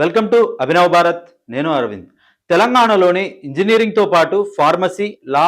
Welcome to Abhinav Bharat. నేను అరవింద్. తెలంగాణలోని ఇంజనీరింగ్తో పాటు ఫార్మసీ, లా,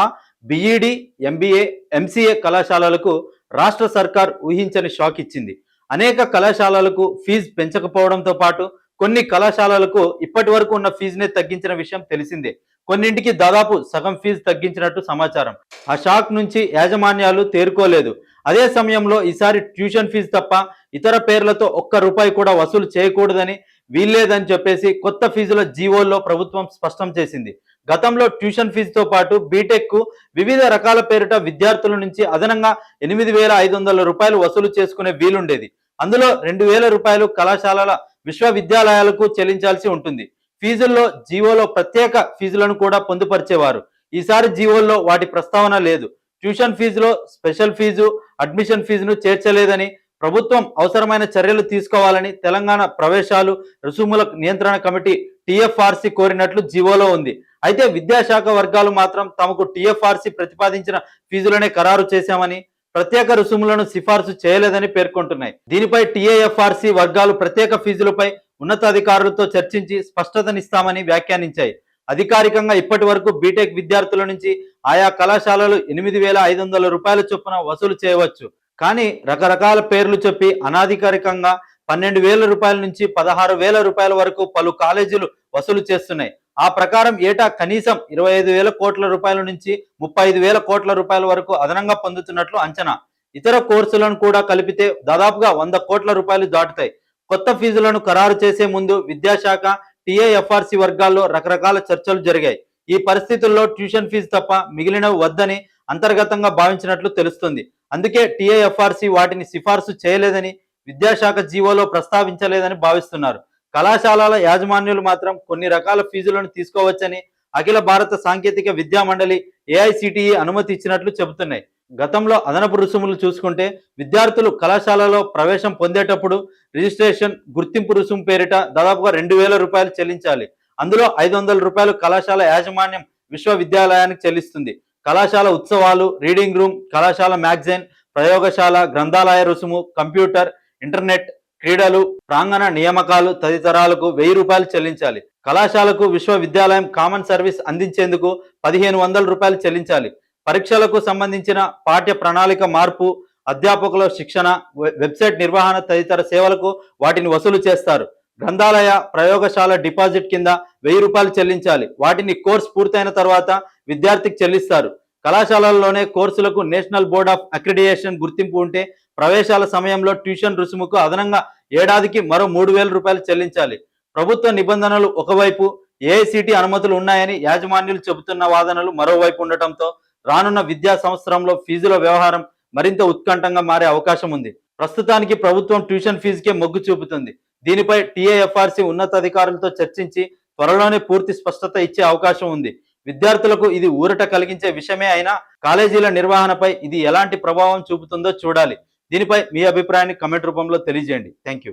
బీఈడి, ఎంబీఏ, ఎంసీఏ కళాశాలలకు రాష్ట్ర సర్కార్ ఊహించని షాక్ ఇచ్చింది. అనేక కళాశాలలకు ఫీజు పెంచకపోవడంతో పాటు కొన్ని కళాశాలలకు ఇప్పటి వరకు ఉన్న ఫీజునే తగ్గించిన విషయం తెలిసిందే. కొన్నింటికి దాదాపు సగం ఫీజు తగ్గించినట్టు సమాచారం. ఆ షాక్ నుంచి యాజమాన్యాలు తేరుకోలేదు. అదే సమయంలో ఈసారి ట్యూషన్ ఫీజు తప్ప ఇతర పేర్లతో ఒక్క రూపాయి కూడా వసూలు చేయకూడదని, వీల్లేదని చెప్పేసి కొత్త ఫీజుల జీవోల్లో ప్రభుత్వం స్పష్టం చేసింది. గతంలో ట్యూషన్ ఫీజుతో పాటు బీటెక్ వివిధ రకాల పేరిట విద్యార్థుల నుంచి అదనంగా 8,500 రూపాయలు వసూలు చేసుకునే వీలుండేది. అందులో 2,000 రూపాయలు కళాశాలల విశ్వవిద్యాలయాలకు చెల్లించాల్సి ఉంటుంది. ఫీజుల్లో జీవోలో ప్రత్యేక ఫీజులను కూడా పొందుపరిచేవారు. ఈసారి జీవోల్లో వాటి ప్రస్తావన లేదు. ట్యూషన్ ఫీజులో స్పెషల్ ఫీజు, అడ్మిషన్ ఫీజును చేర్చలేదని, ప్రభుత్వం అవసరమైన చర్యలు తీసుకోవాలని తెలంగాణ ప్రవేశాలు రుసుముల నియంత్రణ కమిటీ టీఎఫ్ఆర్సీ కోరినట్లు జీవోలో ఉంది. అయితే విద్యాశాఖ వర్గాలు మాత్రం తమకు టీఎఫ్ఆర్సీ ప్రతిపాదించిన ఫీజులనే ఖరారు చేశామని, ప్రత్యేక రుసుములను సిఫార్సు చేయలేదని పేర్కొంటున్నాయి. దీనిపై టీఏఎఫ్ఆర్సీ వర్గాలు ప్రత్యేక ఫీజులపై ఉన్నతాధికారులతో చర్చించి స్పష్టతనిస్తామని వ్యాఖ్యానించాయి. అధికారికంగా ఇప్పటి వరకు బీటెక్ విద్యార్థుల నుంచి ఆయా కళాశాలలు 8,500 రూపాయల చొప్పున వసూలు చేయవచ్చు. కానీ రకరకాల పేర్లు చెప్పి అనాధికారికంగా 12,000 రూపాయల నుంచి 16,000 రూపాయల వరకు పలు కాలేజీలు వసూలు చేస్తున్నాయి. ఆ ప్రకారం ఏటా కనీసం 25,000 కోట్ల రూపాయల నుంచి 35,000 కోట్ల రూపాయల వరకు అదనంగా పొందుతున్నట్లు అంచనా. ఇతర కోర్సులను కూడా కలిపితే దాదాపుగా 100 కోట్ల రూపాయలు దాటుతాయి. కొత్త ఫీజులను ఖరారు చేసే ముందు విద్యాశాఖ, టీఏఎఫ్ఆర్సీ వర్గాల్లో రకరకాల చర్చలు జరిగాయి. ఈ పరిస్థితుల్లో ట్యూషన్ ఫీజు తప్ప మిగిలినవి వద్దని అంతర్గతంగా భావించినట్లు తెలుస్తుంది. అందుకే టీఏఎఫ్ఆర్సీ వాటిని సిఫార్సు చేయలేదని, విద్యాశాఖ జీవోలో ప్రస్తావించలేదని భావిస్తున్నారు. కళాశాలల యాజమాన్యులు మాత్రం కొన్ని రకాల ఫీజులను తీసుకోవచ్చని అఖిల భారత సాంకేతిక విద్యా మండలి ఏఐసిటిఈ అనుమతి ఇచ్చినట్లు చెబుతున్నాయి. గతంలో అదనపు రుసుములు చూసుకుంటే విద్యార్థులు కళాశాలలో ప్రవేశం పొందేటప్పుడు రిజిస్ట్రేషన్, గుర్తింపు రుసుము పేరిట దాదాపుగా 2,000 రూపాయలు చెల్లించాలి. అందులో 500 రూపాయలు కళాశాల యాజమాన్యం విశ్వవిద్యాలయానికి చెల్లిస్తుంది. కళాశాల ఉత్సవాలు, రీడింగ్ రూమ్, కళాశాల మ్యాగజైన్, ప్రయోగశాల, గ్రంథాలయ రుసుము, కంప్యూటర్, ఇంటర్నెట్, క్రీడలు, ప్రాంగణ నియామకాలు తదితరాలకు 1,000 రూపాయలు చెల్లించాలి. కళాశాలకు విశ్వవిద్యాలయం కామన్ సర్వీస్ అందించేందుకు 1,500 రూపాయలు చెల్లించాలి. పరీక్షలకు సంబంధించిన పాఠ్య ప్రణాళిక మార్పు, అధ్యాపకుల శిక్షణ, వెబ్సైట్ నిర్వహణ తదితర సేవలకు వాటిని వసూలు చేస్తారు. గ్రంథాలయ, ప్రయోగశాల డిపాజిట్ కింద 1,000 రూపాయలు చెల్లించాలి. వాటిని కోర్సు పూర్తయిన తర్వాత విద్యార్థికి చెల్లిస్తారు. కళాశాలల్లోనే కోర్సులకు నేషనల్ బోర్డ్ ఆఫ్ అక్రిడియేషన్ గుర్తింపు ఉంటే ప్రవేశాల సమయంలో ట్యూషన్ రుసుముకు అదనంగా ఏడాదికి మరో 3,000 రూపాయలు చెల్లించాలి. ప్రభుత్వ నిబంధనలు ఒకవైపు, ఏఐసిటి అనుమతులు ఉన్నాయని యాజమాన్యులు చెబుతున్న వాదనలు మరోవైపు ఉండటంతో రానున్న విద్యా సంవత్సరంలో ఫీజుల వ్యవహారం మరింత ఉత్కంఠంగా మారే అవకాశం ఉంది. ప్రస్తుతానికి ప్రభుత్వం ట్యూషన్ ఫీజుకే మొగ్గు చూపుతుంది. దీనిపై టీఏఎఫ్ఆర్సీ ఉన్నతాధికారులతో చర్చించి త్వరలోనే పూర్తి స్పష్టత ఇచ్చే అవకాశం ఉంది. విద్యార్థులకు ఇది ఊరట కలిగించే విషయమే అయినా కాలేజీల నిర్వహణపై ఇది ఎలాంటి ప్రభావం చూపుతుందో చూడాలి. దీనిపై మీ అభిప్రాయాన్ని కమెంట్ రూపంలో తెలియజేయండి. Thank you.